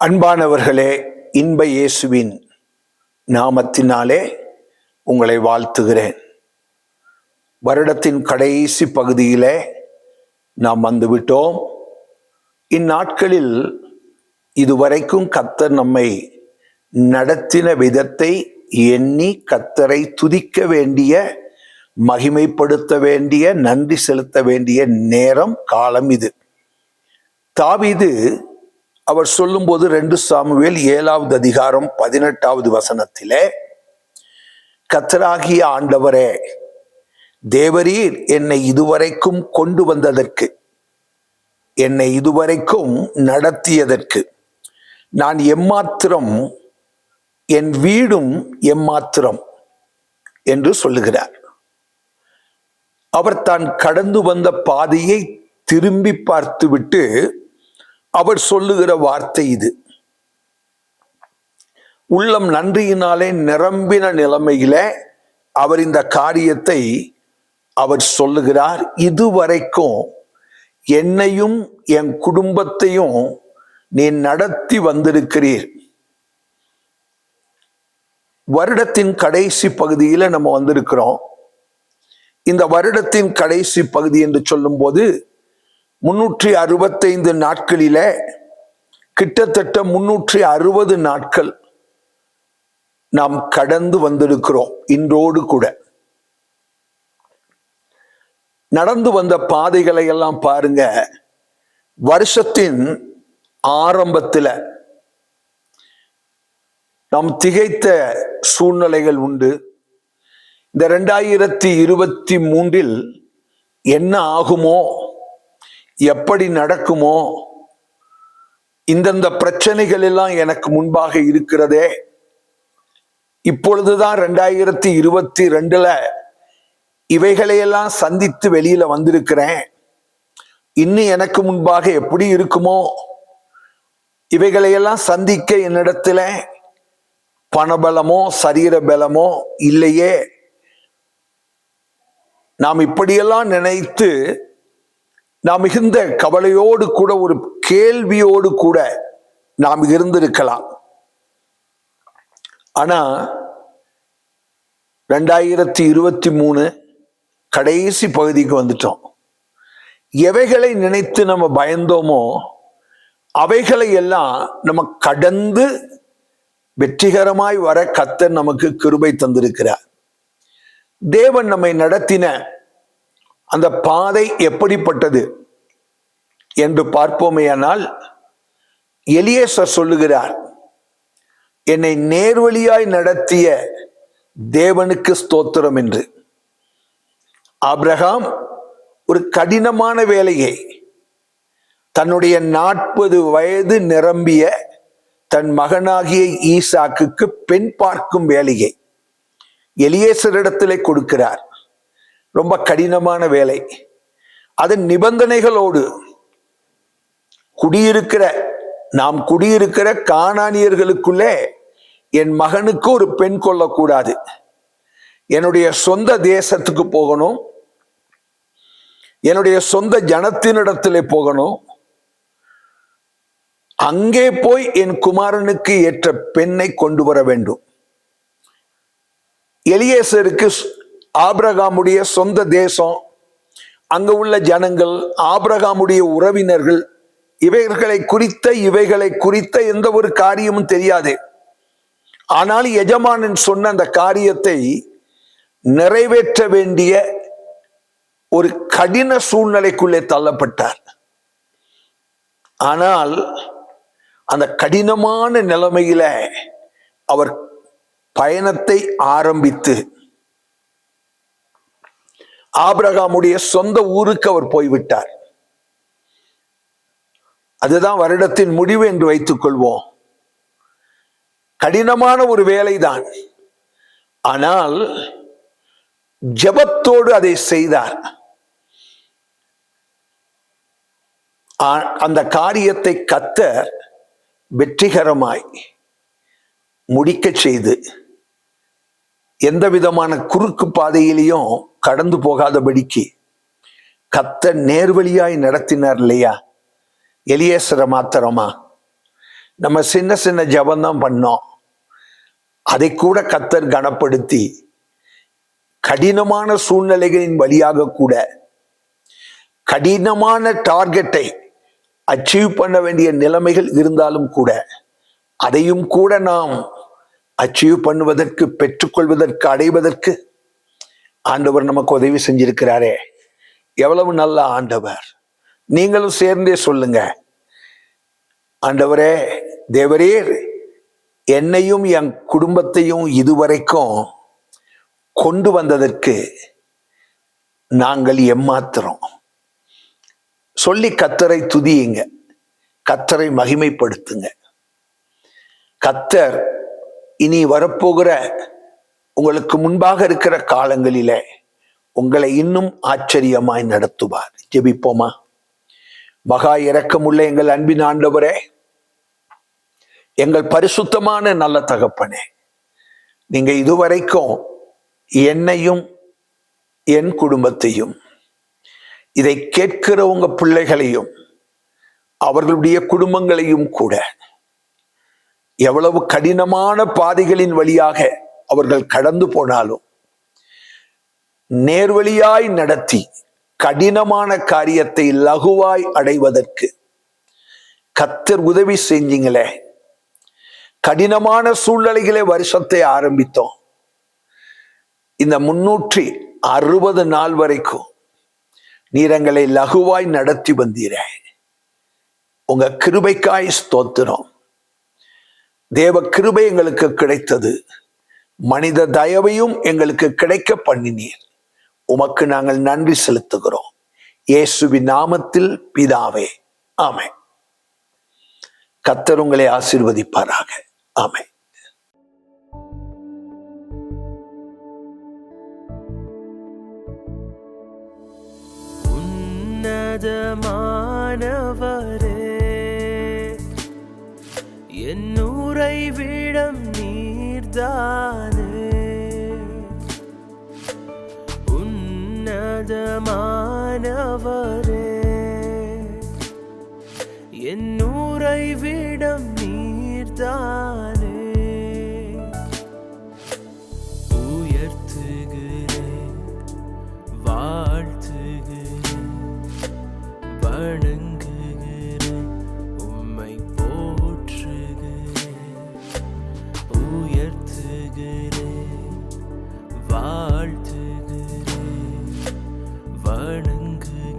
அன்பானவர்களே, இன்ப இயேசுவின் நாமத்தினாலே உங்களை வாழ்த்துகிறேன். வருடத்தின் கடைசி பகுதியிலே நாம் வந்துவிட்டோம். இந்நாட்களில் இதுவரைக்கும் கர்த்தர் நம்மை நடத்தின விதத்தை எண்ணி கர்த்தரை துதிக்க வேண்டிய, மகிமைப்படுத்த வேண்டிய, நன்றி செலுத்த வேண்டிய நேரம், காலம் இது. தாவீது அவர் சொல்லும்போது 2 சாமுவேல் 7வது அதிகாரம் 18வது வசனத்திலே, கர்த்தராகிய ஆண்டவரே, தேவரீர் என்னை இதுவரைக்கும் கொண்டு வந்ததற்கு, என்னை இதுவரைக்கும் நடத்தியதற்கு நான் எம்மாத்திரம், என் வீடும் எம்மாத்திரம் என்று சொல்லுகிறார். அவர் தான் கடந்து வந்த பாதையை திரும்பி பார்த்துவிட்டு அவர் சொல்லுகிற வார்த்தை இது. உள்ளம் நன்றியினாலே நிரம்பின நிலைமையில அவர் இந்த காரியத்தை அவர் சொல்லுகிறார். இதுவரைக்கும் என்னையும் என் குடும்பத்தையும் நீ நடத்தி வந்திருக்கிறீர். வருடத்தின் கடைசி பகுதியில நம்ம வந்திருக்கிறோம். இந்த வருடத்தின் கடைசி பகுதி என்று சொல்லும் போது 365 நாட்களில கிட்டத்தட்ட 360 நாட்கள் நாம் கடந்து வந்திருக்கிறோம். இன்றோடு கூட நடந்து வந்த பாதைகளை எல்லாம் பாருங்க. வருஷத்தின் ஆரம்பத்தில் நாம் திகைத்த சூழ்நிலைகள் உண்டு. இந்த 2023 என்ன ஆகுமோ, எப்படி நடக்குமோ, இந்தந்த பிரச்சனைகள் எல்லாம் எனக்கு முன்பாக இருக்கிறதே. இப்பொழுதுதான் 2022 இவைகளையெல்லாம் சந்தித்து வெளியில வந்திருக்கிறேன். இன்னும் எனக்கு முன்பாக எப்படி இருக்குமோ, இவைகளையெல்லாம் சந்திக்க என்னிடத்துல பணபலமோ சரீர பலமோ இல்லையே. நாம் இப்படியெல்லாம் நினைத்து நாம் மிகுந்த கவலையோடு கூட, ஒரு கேள்வியோடு கூட நாம் இருந்திருக்கலாம். ஆனா 2023 கடைசி பகுதிக்கு வந்துட்டோம். எவைகளை நினைத்து நம்ம பயந்தோமோ அவைகளை எல்லாம் நம்ம கடந்து வெற்றிகரமாய் வர கர்த்தர் நமக்கு கிருபை தந்திருக்கிறார். தேவன் நம்மை நடத்தின அந்த பாதை எப்படிப்பட்டது என்று பார்ப்போமேயானால், எலியேசர் சொல்லுகிறார், என்னை நேர்வழியாய் நடத்திய தேவனுக்கு ஸ்தோத்திரம் என்று. ஆபிரகாம் ஒரு கடினமான வேலையை, தன்னுடைய 40 வயது நிரம்பிய தன் மகனாகிய ஈசாக்குக்கு பெண் பார்க்கும் வேலையை எலியேசரிடத்திலே கொடுக்கிறார். ரொம்ப கடினமான வேலை. அதன் நிபந்தனைகளோடு நாம் குடியிருக்கிற கானானியர்களுக்குள்ளே என் மகனுக்கு ஒரு பெண் கொள்ளக்கூடாது, என்னுடைய சொந்த தேசத்துக்கு போகணும், என்னுடைய சொந்த ஜனத்தினிடத்திலே போகணும், அங்கே போய் என் குமாரனுக்கு ஏற்ற பெண்ணை கொண்டு வர வேண்டும். எலியேசருக்கு ஆபிரகாமுடைய சொந்த தேசம், அங்க உள்ள ஜனங்கள், ஆபிரகாமுடைய உறவினர்கள், இவைகளை குறித்த எந்த ஒரு காரியமும் தெரியாது. ஆனால் எஜமானன் சொன்ன அந்த காரியத்தை நிறைவேற்ற வேண்டிய ஒரு கடின சூழ்நிலைக்குள்ளே தள்ளப்பட்டார். ஆனால் அந்த கடினமான நிலைமையில அவர் பயணத்தை ஆரம்பித்து ஆபிரகாமுடைய சொந்த ஊருக்கு அவர் போய்விட்டார். அதுதான் வருடத்தின் முடிவு என்று வைத்துக் கொள்வோம். கடினமான ஒரு வேலைதான். ஆனால் ஜெபத்தோடு அதை செய்தார். அந்த காரியத்தை கர்த்தர் வெற்றிகரமாய் முடிக்க செய்து, எந்த விதமான குறுக்கு பாதையிலையும் கடந்து போகாதபடிக்கு கர்த்தர் நேர்வழியாய் நடத்தினார் இல்லையா? எலியேசரை மாத்திரமா? நம்ம சின்ன சின்ன ஜபம்தான் பண்ணோம். அதை கூட கர்த்தர் கனப்படுத்தி கடினமான சூழ்நிலைகளின் வழியாக கூட கடினமான டார்கெட்டை அச்சீவ் பண்ண வேண்டிய நிலைமைகள் இருந்தாலும் கூட அதையும் கூட நாம் அச்சீவ் பண்ணுவதற்கு, பெற்றுக்கொள்வதற்கு, அடைவதற்கு ஆண்டவர் நமக்கு உதவி செஞ்சிருக்கிறாரே. எவ்வளவு நல்ல ஆண்டவர். நீங்களும் சேர்ந்தே சொல்லுங்க, ஆண்டவரே, தேவரீர் என்னையும் என் குடும்பத்தையும் இதுவரைக்கும் கொண்டு வந்ததற்கு நாங்கள் எம்மாத்திரம். சொல்லி கர்த்தரை துதியுங்க, கர்த்தரை மகிமைப்படுத்துங்க. கர்த்தர் இனி வரப்போகிற உங்களுக்கு முன்பாக இருக்கிற காலங்களிலே உங்களை இன்னும் ஆச்சரியமாய் நடத்துவார். ஜெபிப்போமா? மகா இரக்கமுள்ள எங்கள் அன்பின் ஆண்டவரே, எங்கள் பரிசுத்தமான நல்ல தகப்பனே, நீங்க இதுவரைக்கும் என்னையும் என் குடும்பத்தையும், இதை கேட்கிற உங்க பிள்ளைகளையும் அவர்களுடைய குடும்பங்களையும் கூட எவ்வளவு கடினமான பாதைகளின் வழியாக அவர்கள் கடந்து போனாலும் நேர்வழியாய் நடத்தி கடினமான காரியத்தை லகுவாய் அடைவதற்கு கர்த்தர் உதவி செஞ்சீங்களே. கடினமான சூழ்நிலைகளே வருஷத்தை ஆரம்பித்தோம். இந்த 360 நாள் வரைக்கும் நீர் எங்களை லகுவாய் நடத்தி வந்தீர. உங்க கிருபைக்காய் ஸ்தோத்திரம். தேவ கிருபை எங்களுக்கு கிடைத்தது, மனித தயவையும் எங்களுக்கு கிடைக்க பண்ணினீர். உமக்கு நாங்கள் நன்றி செலுத்துகிறோம். இயேசுவின் நாமத்தில் பிதாவே, ஆமென். கர்த்தர் உங்களை ஆசீர்வதிப்பாராக. ஆமென். உன்னதமானவரே, என் உறைவிடம் நீர்தானே. உன்னதமானவரே, என் உறைவிடம் நீர்தானே. உயர்த்துகிறேன், வாழ்த்துகிறேன், வணங்குகிறேன், உம்மை போற்றுகிறேன். உயர்த்துகிறேன், வாழ்த்துகிறேன், வணங்குகிறேன்,